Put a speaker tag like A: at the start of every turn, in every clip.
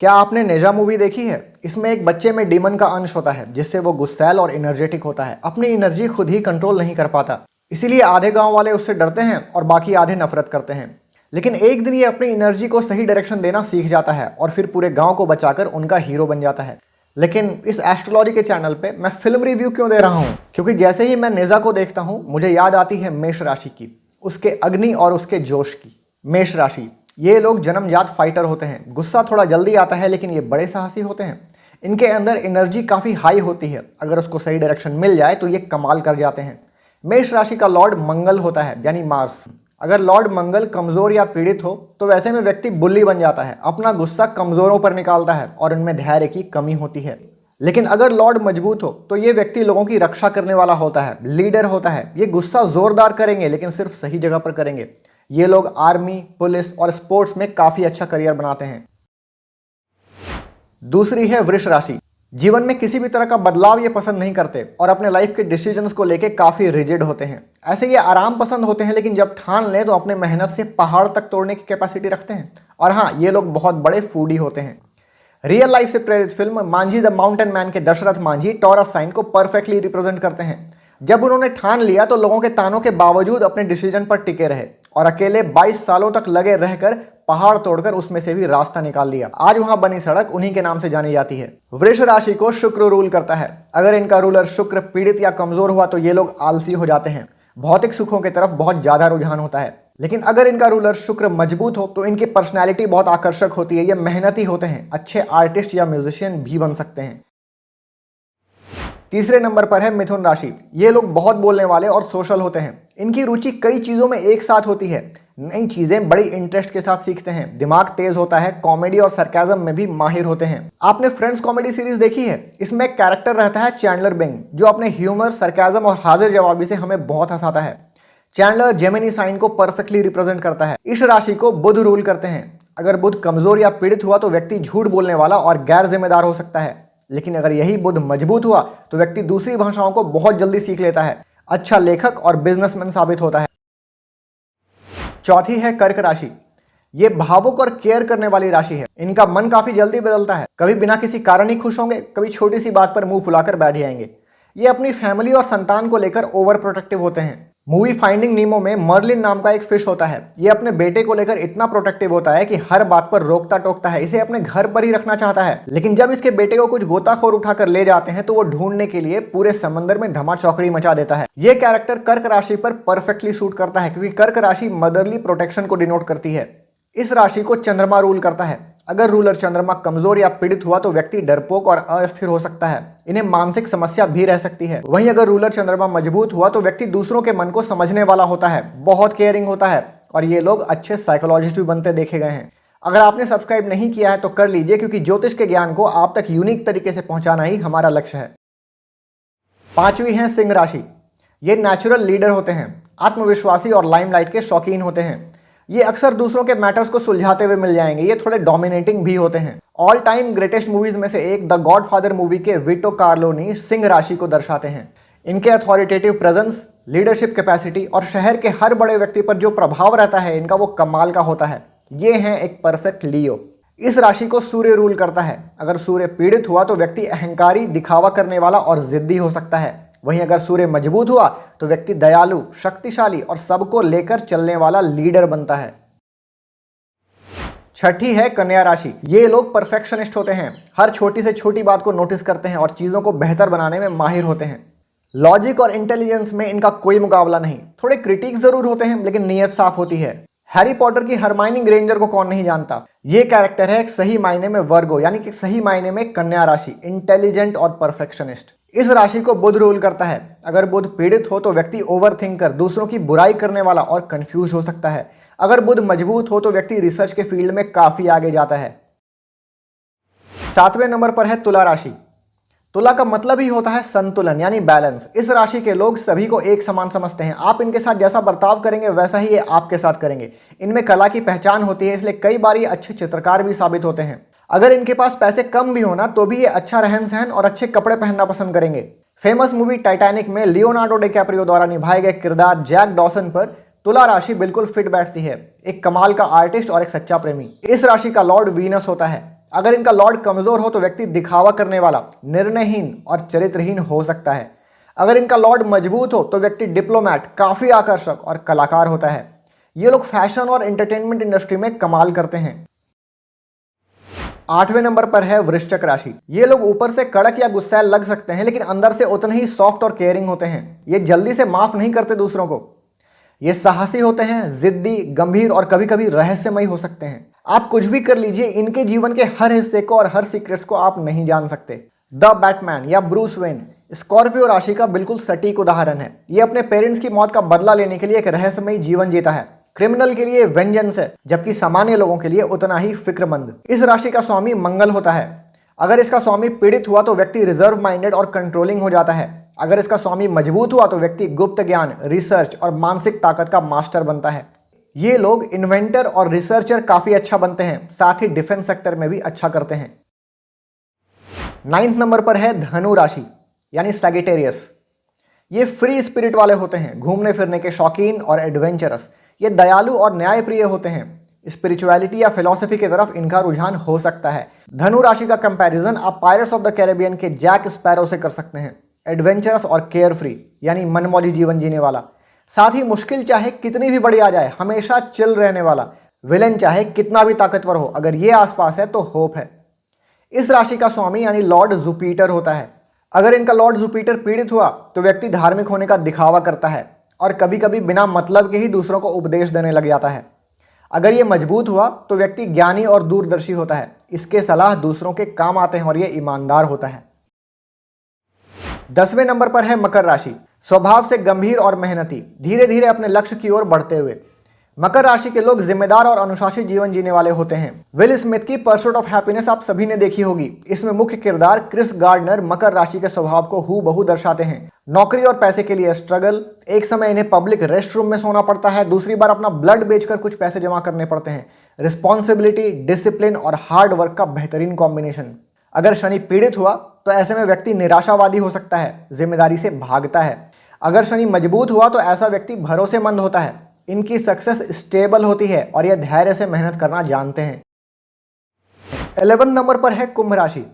A: क्या आपने नेजा मूवी देखी है? इसमें एक बच्चे में डीमन का अंश होता है जिससे वो गुस्सैल और एनर्जेटिक होता है। अपनी एनर्जी खुद ही कंट्रोल नहीं कर पाता, इसीलिए आधे गांव वाले उससे डरते हैं और बाकी आधे नफरत करते हैं। लेकिन एक दिन ये अपनी एनर्जी को सही डायरेक्शन देना सीख जाता है और फिर पूरे गांव को बचाकर उनका हीरो बन जाता है। लेकिन इस एस्ट्रोलॉजी के चैनल पे मैं फिल्म रिव्यू क्यों दे रहा हूँ? क्योंकि जैसे ही मैं नेजा को देखता हूँ मुझे याद आती है मेष राशि की, उसके अग्नि और उसके जोश की। मेष राशि, ये लोग जन्मजात फाइटर होते हैं। गुस्सा थोड़ा जल्दी आता है लेकिन ये बड़े साहसी होते हैं। इनके अंदर एनर्जी काफ़ी हाई होती है, अगर उसको सही डायरेक्शन मिल जाए तो ये कमाल कर जाते हैं। मेष राशि का लॉर्ड मंगल होता है, यानी मार्स। अगर लॉर्ड मंगल कमज़ोर या पीड़ित हो तो वैसे में व्यक्ति बुल्ली बन जाता है, अपना गुस्सा कमज़ोरों पर निकालता है और इनमें धैर्य की कमी होती है। लेकिन अगर लॉर्ड मजबूत हो तो ये व्यक्ति लोगों की रक्षा करने वाला होता है, लीडर होता है। ये गुस्सा जोरदार करेंगे लेकिन सिर्फ सही जगह पर करेंगे। ये लोग आर्मी, पुलिस और स्पोर्ट्स में काफी अच्छा करियर बनाते हैं। दूसरी है वृष राशि। जीवन में किसी भी तरह का बदलाव ये पसंद नहीं करते और अपने लाइफ के डिसीजंस को लेके काफी रिजिड होते हैं। ऐसे ये आराम पसंद होते हैं लेकिन जब ठान लें तो अपने मेहनत से पहाड़ तक तोड़ने की कैपेसिटी रखते हैं। और हाँ, ये लोग बहुत बड़े फूडी होते हैं। रियल लाइफ से प्रेरित film Manjhi the mountain man के दशरथ मांझी टॉरस साइन को परफेक्टली रिप्रेजेंट करते हैं। जब उन्होंने ठान लिया तो लोगों के तानों के बावजूद अपने डिसीजन पर टिके रहे और अकेले 22 सालों तक लगे रहकर पहाड़ तोड़कर उसमें से भी रास्ता निकाल लिया। आज वहां बनी सड़क उन्हीं के नाम से जानी जाती है। वृष राशि को शुक्र रूल करता है। अगर इनका रूलर शुक्र पीड़ित या कमजोर हुआ तो ये लोग आलसी हो जाते हैं, भौतिक सुखों की तरफ बहुत ज्यादा रुझान होता है। लेकिन अगर इनका रूलर शुक्र मजबूत हो तो इनकी पर्सनैलिटी बहुत आकर्षक होती है। ये मेहनती होते हैं, अच्छे आर्टिस्ट या म्यूजिशियन भी बन सकते हैं। तीसरे नंबर पर है मिथुन राशि। ये लोग बहुत बोलने वाले और सोशल होते हैं। इनकी रुचि कई चीज़ों में एक साथ होती है। नई चीज़ें बड़ी इंटरेस्ट के साथ सीखते हैं, दिमाग तेज होता है, कॉमेडी और सरकाज़म में भी माहिर होते हैं। आपने फ्रेंड्स कॉमेडी सीरीज देखी है? इसमें एक कैरेक्टर रहता है चैंडलर बिंग, जो अपने ह्यूमर, सरकाज़म और हाजिर जवाबी से हमें बहुत हंसाता है। चैंडलर जेमिनी साइन को परफेक्टली रिप्रेजेंट करता है। इस राशि को बुध रूल करते हैं। अगर बुध कमजोर या पीड़ित हुआ तो व्यक्ति झूठ बोलने वाला और गैर जिम्मेदार हो सकता है। लेकिन अगर यही बुध मजबूत हुआ तो व्यक्ति दूसरी भाषाओं को बहुत जल्दी सीख लेता है, अच्छा लेखक और बिजनेसमैन साबित होता है। चौथी है कर्क राशि। ये भावुक और केयर करने वाली राशि है। इनका मन काफी जल्दी बदलता है, कभी बिना किसी कारण ही खुश होंगे, कभी छोटी सी बात पर मुंह फुलाकर बैठ जाएंगे। ये अपनी फैमिली और संतान को लेकर ओवर प्रोटेक्टिव होते हैं। मूवी फाइंडिंग नीमो में मर्लिन नाम का एक फिश होता है। ये अपने बेटे को लेकर इतना प्रोटेक्टिव होता है कि हर बात पर रोकता टोकता है, इसे अपने घर पर ही रखना चाहता है। लेकिन जब इसके बेटे को कुछ गोताखोर उठाकर ले जाते हैं तो वो ढूंढने के लिए पूरे समंदर में धमाचौकड़ी मचा देता है। ये कैरेक्टर कर्क राशि पर परफेक्टली सूट करता है क्योंकि कर्क राशि मदरली प्रोटेक्शन को डिनोट करती है। इस राशि को चंद्रमा रूल करता है। अगर रूलर चंद्रमा कमजोर या पीड़ित हुआ तो व्यक्ति डरपोक और अस्थिर हो सकता है। इन्हें मानसिक समस्या भी रह सकती है। वहीं अगर रूलर चंद्रमा मजबूत हुआ तो व्यक्ति दूसरों के मन को समझने वाला होता है, बहुत केयरिंग होता है और ये लोग अच्छे साइकोलॉजिस्ट भी बनते देखे गए हैं। अगर आपने सब्सक्राइब नहीं किया है तो कर लीजिए, क्योंकि ज्योतिष के ज्ञान को आप तक यूनिक तरीके से पहुंचाना ही हमारा लक्ष्य है। पांचवी है सिंह राशि। ये नेचुरल लीडर होते हैं, आत्मविश्वासी और लाइमलाइट के शौकीन होते हैं। ये अक्सर दूसरों के मैटर्स को सुलझाते हुए मिल जाएंगे। ये थोड़े डोमिनेटिंग भी होते हैं। ऑल टाइम ग्रेटेस्ट मूवीज में से एक द गॉडफादर मूवी के विटो कार्लोनी सिंह राशि को दर्शाते हैं। इनके अथॉरिटेटिव प्रेजेंस, लीडरशिप कैपेसिटी और शहर के हर बड़े व्यक्ति पर जो प्रभाव रहता है इनका, वो कमाल का होता है। ये हैं एक परफेक्ट लियो। इस राशि को सूर्य रूल करता है। अगर सूर्य पीड़ित हुआ तो व्यक्ति अहंकारी, दिखावा करने वाला और जिद्दी हो सकता है। वहीं अगर सूर्य मजबूत हुआ तो व्यक्ति दयालु, शक्तिशाली और सबको लेकर चलने वाला लीडर बनता है। छठी है कन्या राशि। ये लोग परफेक्शनिस्ट होते हैं, हर छोटी से छोटी बात को नोटिस करते हैं और चीजों को बेहतर बनाने में माहिर होते हैं। लॉजिक और इंटेलिजेंस में इनका कोई मुकाबला नहीं। थोड़े क्रिटिक जरूर होते हैं लेकिन नीयत साफ होती है। हैरी पॉटर की हरमाइनी ग्रेंजर को कौन नहीं जानता। ये कैरेक्टर है एक सही मायने में वर्गो, यानी कि सही मायने में कन्या राशि, इंटेलिजेंट और परफेक्शनिस्ट। इस राशि को बुध रूल करता है। अगर बुध पीड़ित हो तो व्यक्ति ओवर थिंकर, दूसरों की बुराई करने वाला और कंफ्यूज हो सकता है। अगर बुध मजबूत हो तो व्यक्ति रिसर्च के फील्ड में काफी आगे जाता है। सातवें नंबर पर है तुला राशि। तुला का मतलब ही होता है संतुलन, यानी बैलेंस। इस राशि के लोग सभी को एक समान समझते हैं। आप इनके साथ जैसा बर्ताव करेंगे वैसा ही ये आपके साथ करेंगे। इनमें कला की पहचान होती है, इसलिए कई बार ये अच्छे चित्रकार भी साबित होते हैं। अगर इनके पास पैसे कम भी होना तो भी ये अच्छा रहन सहन और अच्छे कपड़े पहनना पसंद करेंगे। फेमस मूवी टाइटैनिक में लियोनार्डो डिकैप्रियो द्वारा निभाए गए किरदार जैक डॉसन पर तुला राशि बिल्कुल फिट बैठती है। एक कमाल का आर्टिस्ट और एक सच्चा प्रेमी। इस राशि का लॉर्ड वीनस होता है। अगर इनका लॉर्ड कमजोर हो तो व्यक्ति दिखावा करने वाला, निर्णयहीन और चरित्रहीन हो सकता है। अगर इनका लॉर्ड मजबूत हो तो व्यक्ति डिप्लोमैट, काफी आकर्षक और कलाकार होता है। ये लोग फैशन और एंटरटेनमेंट इंडस्ट्री में कमाल करते हैं। 8वें नंबर पर है वृश्चिक राशि। ये लोग ऊपर से कड़क या गुस्सैल लग सकते हैं, लेकिन अंदर से उतने ही सॉफ्ट और केयरिंग होते हैं। ये जल्दी से माफ नहीं करते दूसरों को। ये साहसी होते हैं, जिद्दी, गंभीर और कभी कभी रहस्यमयी हो सकते हैं। आप कुछ भी कर लीजिए, इनके जीवन के हर हिस्से को और हर सीक्रेट्स को आप नहीं जान सकते। द बैटमैन या ब्रूस वेन स्कॉर्पियो राशि का बिल्कुल सटीक उदाहरण है। ये अपने पेरेंट्स की मौत का बदला लेने के लिए एक रहस्यमयी जीवन जीता है। क्रिमिनल के लिए वेंजेंस है, जबकि सामान्य लोगों के लिए उतना ही फिक्रमंद। इस राशि का स्वामी मंगल होता है। अगर इसका स्वामी पीड़ित हुआ तो व्यक्ति रिजर्व माइंडेड और कंट्रोलिंग हो जाता है। अगर इसका स्वामी मजबूत हुआ तो व्यक्ति गुप्त ज्ञान, रिसर्च और मानसिक ताकत का मास्टर बनता है। ये लोग इन्वेंटर और रिसर्चर काफी अच्छा बनते हैं, साथ ही डिफेंस सेक्टर में भी अच्छा करते हैं। 9th नंबर पर है धनु राशि यानी सैजिटेरियस। ये फ्री स्पिरिट वाले होते हैं, घूमने फिरने के शौकीन और एडवेंचरस। ये दयालु और न्यायप्रिय होते हैं। स्पिरिचुअलिटी या फिलॉसफी की तरफ इनका रुझान हो सकता है। धनु राशि का कंपैरिजन आप पायरेट्स ऑफ द कैरेबियन के जैक स्पैरो से कर सकते हैं। एडवेंचरस और केयर फ्री यानी मनमौजी जीवन जीने वाला, साथ ही मुश्किल चाहे कितनी भी बड़ी आ जाए हमेशा चिल रहने वाला। विलेन चाहे कितना भी ताकतवर हो, अगर ये आसपास है तो होप है। इस राशि का स्वामी यानी लॉर्ड जुपिटर होता है। अगर इनका लॉर्ड जुपिटर पीड़ित हुआ तो व्यक्ति धार्मिक होने का दिखावा करता है और कभी कभी बिना मतलब के ही दूसरों को उपदेश देने लग जाता है। अगर ये मजबूत हुआ तो व्यक्ति ज्ञानी और दूरदर्शी होता है। इसके सलाह दूसरों के काम आते हैं और ये ईमानदार होता है। 10वें नंबर पर है मकर राशि। स्वभाव से गंभीर और मेहनती, धीरे धीरे अपने लक्ष्य की ओर बढ़ते हुए। मकर राशि के लोग जिम्मेदार और अनुशासित जीवन जीने वाले होते हैं। विल स्मिथ की परसूट ऑफ हैप्पीनेस आप सभी ने देखी होगी। इसमें मुख्य किरदार क्रिस गार्डनर मकर राशि के स्वभाव को हूबहू दर्शाते हैं। नौकरी और पैसे के लिए स्ट्रगल, एक समय इन्हें पब्लिक रेस्टरूम में सोना पड़ता है, दूसरी बार अपना ब्लड बेचकर कुछ पैसे जमा करने पड़ते हैं। रिस्पॉन्सिबिलिटी, डिसिप्लिन और हार्ड वर्क का बेहतरीन कॉम्बिनेशन। अगर शनि पीड़ित हुआ तो ऐसे में व्यक्ति निराशावादी हो सकता है, जिम्मेदारी से भागता है। अगर शनि मजबूत हुआ तो ऐसा व्यक्ति भरोसेमंद होता है। इनकी सक्सेस स्टेबल होती है और यह धैर्य से मेहनत करना जानते हैं। 11 नंबर पर है कुंभ राशि।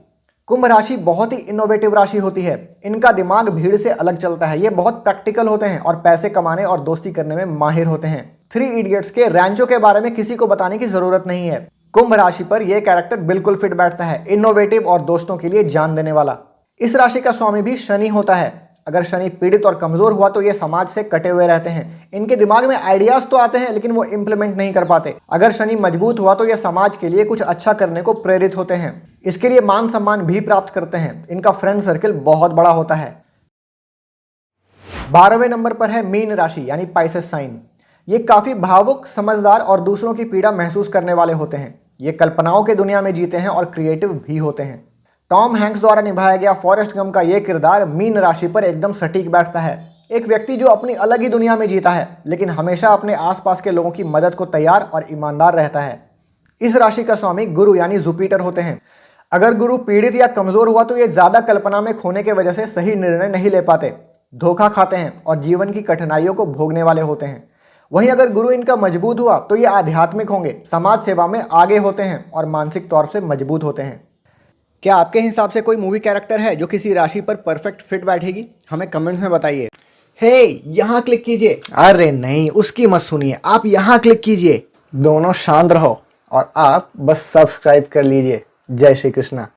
A: कुंभ राशि बहुत ही इनोवेटिव राशि होती है। इनका दिमाग भीड़ से अलग चलता है। ये बहुत प्रैक्टिकल होते हैं और पैसे कमाने और दोस्ती करने में माहिर होते हैं। 3 इडियट्स के रैंचो के बारे में किसी को बताने की जरूरत नहीं है। कुंभ राशि पर यह कैरेक्टर बिल्कुल फिट बैठता है, इनोवेटिव और दोस्तों के लिए जान देने वाला। इस राशि का स्वामी भी शनि होता है। अगर शनि पीड़ित और कमजोर हुआ तो ये समाज से कटे हुए रहते हैं। इनके दिमाग में आइडियाज तो आते हैं लेकिन वो इंप्लीमेंट नहीं कर पाते। अगर शनि मजबूत हुआ तो ये समाज के लिए कुछ अच्छा करने को प्रेरित होते हैं। इसके लिए मान सम्मान भी प्राप्त करते हैं। इनका फ्रेंड सर्किल बहुत बड़ा होता है। 12वें नंबर पर है मीन राशि यानी पाइसेस साइन। ये काफी भावुक, समझदार और दूसरों की पीड़ा महसूस करने वाले होते हैं। ये कल्पनाओं के दुनिया में जीते हैं और क्रिएटिव भी होते हैं। टॉम हैंक्स द्वारा निभाया गया फॉरेस्ट गंप का यह किरदार मीन राशि पर एकदम सटीक बैठता है। एक व्यक्ति जो अपनी अलग ही दुनिया में जीता है लेकिन हमेशा अपने आसपास के लोगों की मदद को तैयार और ईमानदार रहता है। इस राशि का स्वामी गुरु यानी जुपिटर होते हैं। अगर गुरु पीड़ित या कमजोर हुआ तो ये ज्यादा कल्पना में खोने की वजह से सही निर्णय नहीं ले पाते, धोखा खाते हैं और जीवन की कठिनाइयों को भोगने वाले होते हैं। वहीं अगर गुरु इनका मजबूत हुआ तो ये आध्यात्मिक होंगे, समाज सेवा में आगे होते हैं और मानसिक तौर से मजबूत होते हैं। क्या आपके हिसाब से कोई मूवी कैरेक्टर है जो किसी राशि पर परफेक्ट फिट बैठेगी? हमें कमेंट्स में बताइए। हे, यहाँ क्लिक कीजिए। अरे नहीं, उसकी मत सुनिए, आप यहाँ क्लिक कीजिए। दोनों शांत रहो और आप बस सब्सक्राइब कर लीजिए। जय श्री कृष्णा।